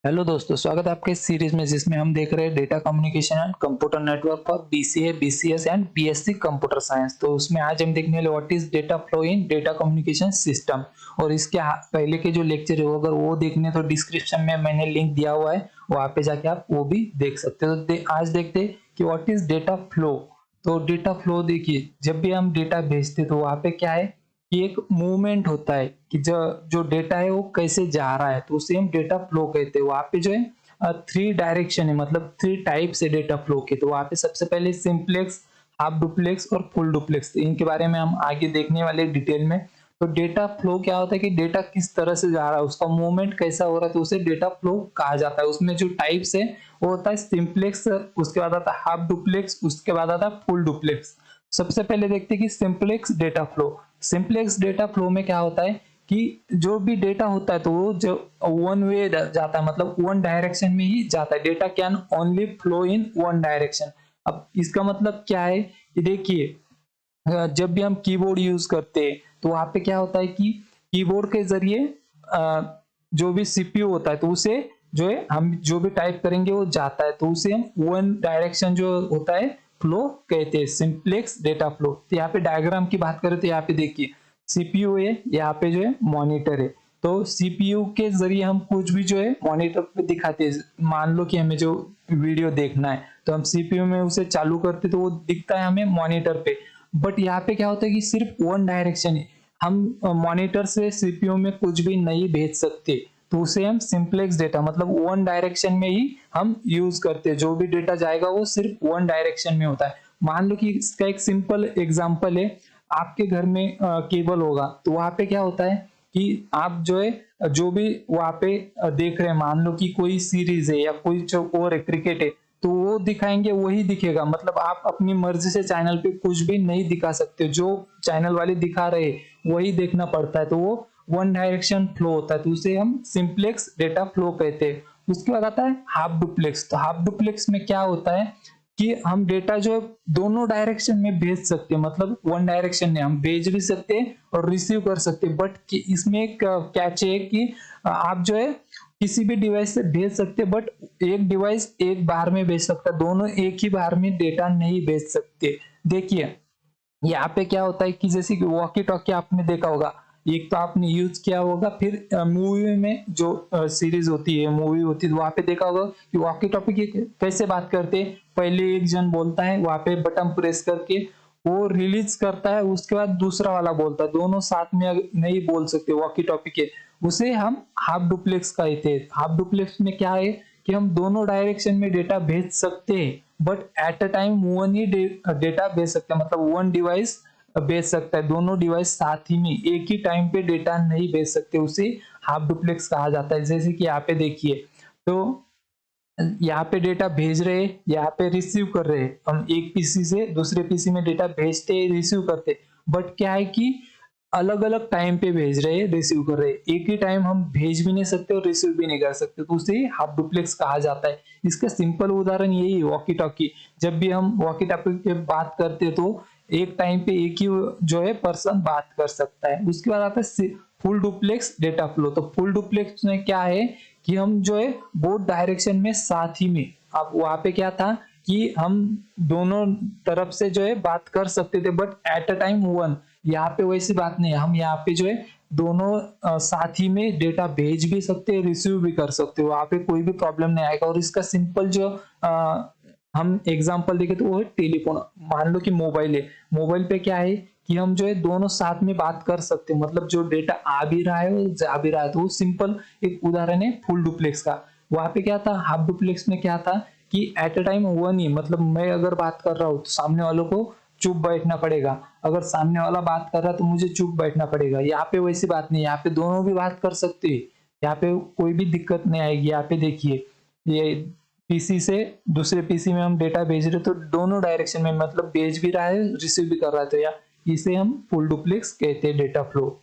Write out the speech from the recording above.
Hello दोस्तों, स्वागत है आपके इस सीरीज में जिसमें हम देख रहे हैं data communication and computer network for BCA, BCS and BSc computer science. तो उसमें आज हम देखने वाले what is data flow in data communication system. और इसके पहले के जो लेक्चर है अगर वो देखने तो डिस्क्रिप्शन में मैंने लिंक दिया हुआ है, वहां पे जाके आप वो भी देख सकते हो। आज देखते हैं कि व्हाट इज डेटा फ्लो। तो डेटा फ्लो देखिए, जब भी हम डेटा भेजते तो वहां पे क्या है कि एक मूवमेंट होता है कि जो जो डेटा है वो कैसे जा रहा है, तो उसे हम डेटा फ्लो कहते हैं। वहां पे जो है थ्री डायरेक्शन है, मतलब थ्री टाइप से डेटा फ्लो के। तो वहां पे सबसे पहले सिंप्लेक्स, हाफ डुप्लेक्स और फुल डुप्लेक्स, तो इनके बारे में हम आगे देखने वाले डिटेल में। तो डेटा फ्लो क्या होता है कि डेटा किस तरह से जा रहा है, उसका मूवमेंट कैसा हो रहा है, तो उसे डेटा फ्लो कहा जाता है। उसमें जो टाइप्स है वो होता है सिंप्लेक्स, उसके बाद आता है हाफ डुप्लेक्स, उसके बाद आता है फुल डुप्लेक्स। सबसे पहले देखते हैं कि simplex data flow. Simplex data flow में क्या होता है कि जो भी डेटा होता है तो वो जो वन वे जाता है, मतलब वन डायरेक्शन में ही जाता है। Data can only flow in one direction. अब इसका मतलब क्या है कि देखिए, जब भी हम कीबोर्ड यूज करते हैं तो वहां पे क्या होता है कि कीबोर्ड के जरिए जो भी सीपीयू होता है तो उसे जो है हम जो भी टाइप करेंगे वो जाता है, तो उसे हम वन डायरेक्शन जो होता है फ्लो कहते हैं, सिंप्लेक्स डेटा फ्लो। तो यहाँ पे डायग्राम की बात करें तो यहाँ पे देखिए सीपीयू है, यहाँ पे जो है मॉनिटर है। तो सीपीयू के जरिए हम कुछ भी जो है मॉनिटर पे दिखाते हैं। मान लो कि हमें जो वीडियो देखना है तो हम सीपीयू में उसे चालू करते तो वो दिखता है हमें मॉनिटर पे। बट यहाँ पे क्या होता है कि सिर्फ वन डायरेक्शन है, हम मॉनिटर से सीपीयू में कुछ भी नहीं भेज सकते। तो उसे हम सिंप्लेक्स डेटा, मतलब वन डायरेक्शन में ही हम यूज करते हैं। जो भी डेटा जाएगा वो सिर्फ वन डायरेक्शन में होता है। मान लो कि इसका एक सिंपल एग्जांपल है, आपके घर में केबल होगा तो वहां पे क्या होता है कि आप जो है जो भी वहां पे देख रहे हैं, मान लो कि कोई सीरीज है या कोई जो और है क्रिकेट है, तो वो दिखाएंगे वही दिखेगा। मतलब आप अपनी मर्जी से चैनल पे कुछ भी नहीं दिखा सकते, जो चैनल वाले दिखा रहे वही देखना पड़ता है। तो वो वन डायरेक्शन फ्लो होता है, तो उसे हम सिंप्लेक्स डेटा फ्लो कहते हैं। उसके बाद आता है हाफ डुप्लेक्स। तो हाफ डुप्लेक्स में क्या होता है कि हम डेटा जो दोनों डायरेक्शन में भेज सकते हैं, मतलब वन डायरेक्शन में हम भेज भी सकते हैं और रिसीव कर सकते हैं। बट इसमें एक कैच है कि आप जो है किसी भी डिवाइस से भेज सकते हैं, बट एक डिवाइस एक बार में भेज सकता है, दोनों एक ही बार में डेटा नहीं भेज सकते। देखिए यहाँ पे क्या होता है कि जैसे कि वॉकी टॉकी आपने देखा होगा, एक तो आपने यूज किया होगा, फिर मूवी में जो सीरीज होती है, मूवी होती है, वहां पे देखा होगा कि वॉकी टॉकी की कैसे बात करते हैं। पहले एक जन बोलता है, वहां पे बटन प्रेस करके वो रिलीज करता है, उसके बाद दूसरा वाला बोलता है, दोनों साथ में नहीं बोल सकते वॉकी टॉकी के। उसे हम हाफ डुप्लेक्स कहते हैं। हाफ डुप्लेक्स में क्या है कि हम दोनों डायरेक्शन में डेटा भेज सकते हैं, but at a time one he data भेज सकते हैं, मतलब वन डिवाइस भेज सकता है। दोनों डिवाइस साथ ही में एक ही टाइम पे डेटा नहीं भेज सकते, उसे हाफ डुप्लेक्स कहा जाता है। जैसे कि यहाँ पे देखिए, तो यहाँ पे डेटा भेज रहे, यहाँ पे रिसीव कर रहे हैं। हम एक पीसी से दूसरे पीसी में डेटा भेजते रिसीव करते, बट क्या है कि अलग अलग टाइम पे भेज रहे हैं, रिसीव कर रहे हैं। एक ही टाइम हम भेज भी नहीं सकते और रिसीव भी नहीं कर सकते, तो उसे हाफ डुप्लेक्स कहा जाता है। इसका सिंपल उदाहरण यही है वॉकी टॉकी। जब भी हम वॉकी टॉकी पे बात करते तो एक टाइम पे एक ही जो है पर्सन बात कर सकता है। उसके बाद आता है फुल डुप्लेक्स डेटा फ्लो। तो फुल डुप्लेक्स में क्या है कि हम जो है बोथ डायरेक्शन में साथ ही में, अब वहां पे क्या था कि हम दोनों तरफ से जो है बात कर सकते थे, but at a time one. यहाँ पे वैसी बात नहीं है, हम यहाँ पे जो है दोनों साथ ही में डेटा भेज भी सकते हैं, रिसीव भी कर सकते हो। वहां पे कोई भी प्रॉब्लम नहीं आएगा। और इसका सिंपल जो हम एग्जांपल देखें तो वो है टेलीफोन। मान लो कि मोबाइल है, मोबाइल पे क्या है कि हम जो है दोनों साथ में बात कर सकते हैं, मतलब जो डेटा आ भी रहा है और जा भी रहा है। तो वो सिंपल एक उदाहरण है फुल डुप्लेक्स का। वहां पे क्या था, हाफ डुप्लेक्स में क्या था कि एट अ टाइम वन ही, मतलब मैं अगर बात कर रहा हूँ तो सामने वालों को चुप बैठना पड़ेगा, अगर सामने वाला बात कर रहा है तो मुझे चुप बैठना पड़ेगा। यहाँ पे वैसी बात नहीं है, यहाँ पे दोनों भी बात कर सकते हैं, यहाँ पे कोई भी दिक्कत नहीं आएगी। यहाँ पे देखिए, ये पीसी से दूसरे पीसी में हम डेटा भेज रहे तो दोनों डायरेक्शन में, मतलब भेज भी रहा है रिसीव भी कर रहा है, तो या इसे हम फुल डुप्लेक्स कहते हैं डेटा फ्लो।